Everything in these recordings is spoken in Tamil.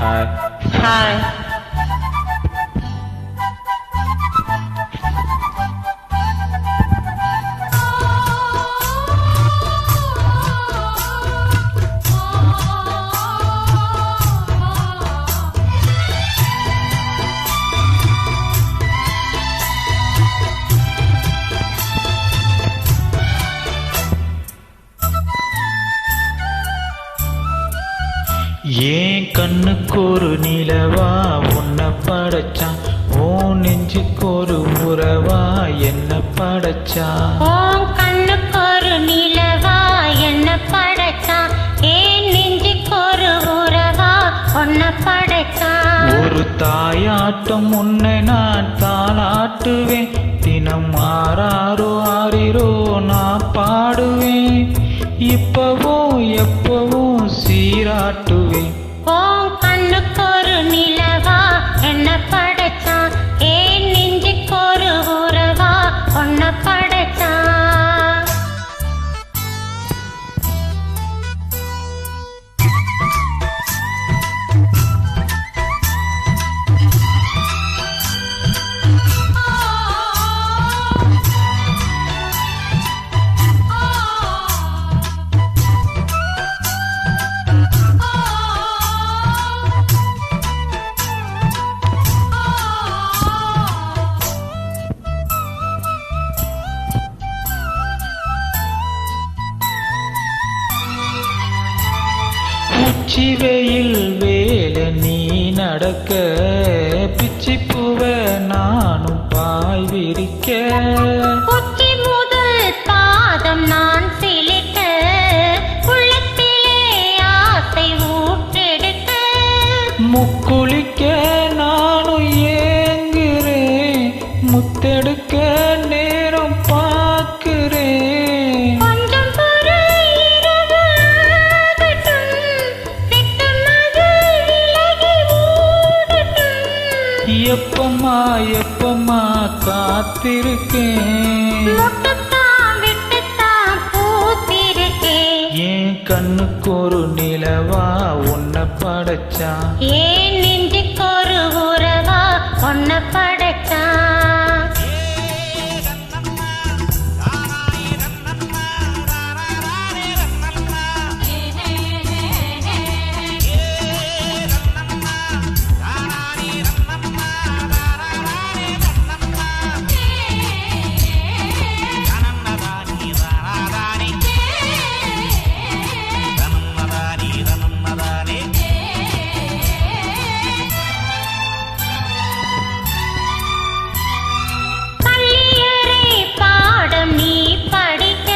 ஹாய். ஹாய். ஏன் கண்ணுக்கு ஒரு நிலவா உன்னை படைச்சான், ஓ நெஞ்சுக்கு ஒரு உறவா என்ன படைச்சான். உன் கண்ணுக்கு ஒரு நிலவா என்ன படைச்சான், ஏன் நெஞ்சுக்கு ஒரு உறவா உன்னை படைச்சான். ஒரு தாயாட்டம் உன்னை நான் தாளாட்டுவேன், தினம் ஆறாரோ ஆறிரோ நான் பாடுவேன், இப்பவும் எப்பவும் சீராட்டுவேன். உன் கண்ணுக்கு ஒரு நிலவா என்ன படைச்சான், ஏன் நெஞ்சுக்கு ஒரு உறவா உன்னை படைச்சான். உச்சி வெயில் வேல நீ நடக்க, பிச்சி பூவ நானும் பாய் விரிக்க, உச்சி முதல் பாதம் நான் சிலிக்க, உள்ளத்திலே ஆசை ஊற்றெடுக்க, முக்குளிக்க நானும் ஏங்குறேன், முத்தெடுக்க நேரம் பார்க்கிறேன். கொஞ்சம் பொறு இரவு ஆகட்டும், வெட்கமது விலகி ஓடட்டும். எப்பமா எப்பமா காத்திருக்கேன், மொட்டுத்தான் விட்டுத்தான் பூத்திருக்கேன். என் கண்ணுக்கு ஒரு நிலவா உன்னை படைச்சான், ஏன் நெஞ்சுக்கு ஒரு உறவா உன்னை படைச்சான். பள்ளியறை பாடம் நீ படிக்க,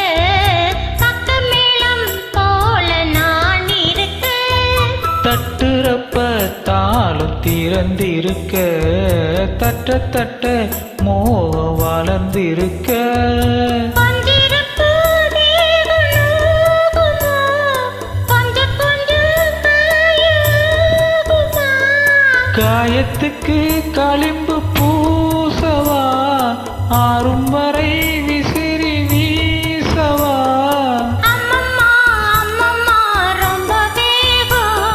பக்கமேளம் போல நான் இருக்க, தட்டுறப்ப தாளும் திறந்திருக்க, தட்ட தட்ட மோகம் வளர்ந்திருக்க, கொஞ்சிருப்பு தேகம் நோகுமோ, கொஞ்சம் கொஞ்சம் காயாகுமா. காயத்துக்கு களிம்பு பூசவா, ஆறும் வரை விசிறி வீசவா, அம்மம்மா அம்மம்மா ரொம்ப வேகம்.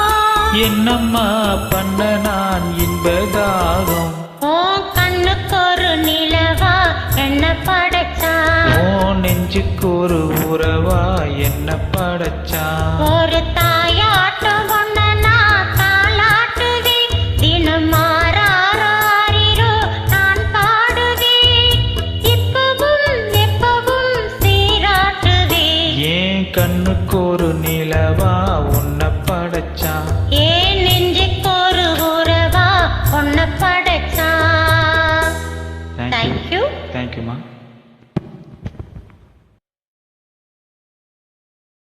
என்னம்மா பண்ண நான் இன்பதாகம். உன் கண்ணுக்கு ஒரு நிலவா என்ன படைச்சான், ஓ நெஞ்சுக்கு ஒரு உறவா என்ன படைச்சான். ஒரு தாயாட்டம் ஒன்ன நான் தாளாட்டுவேன், தினம் மாறாரோ நான் பாடுவேன், இப்பவும் எப்பவும் சீராட்டுவேன். ஏன் கண்ணுக்கு ஒரு நிலவா உன்னை படைச்சான், ஏன் நெஞ்சுக்கு ஒரு உறவா உன்னை படைச்சான். Thank you thank you. தேங்க்யூமா.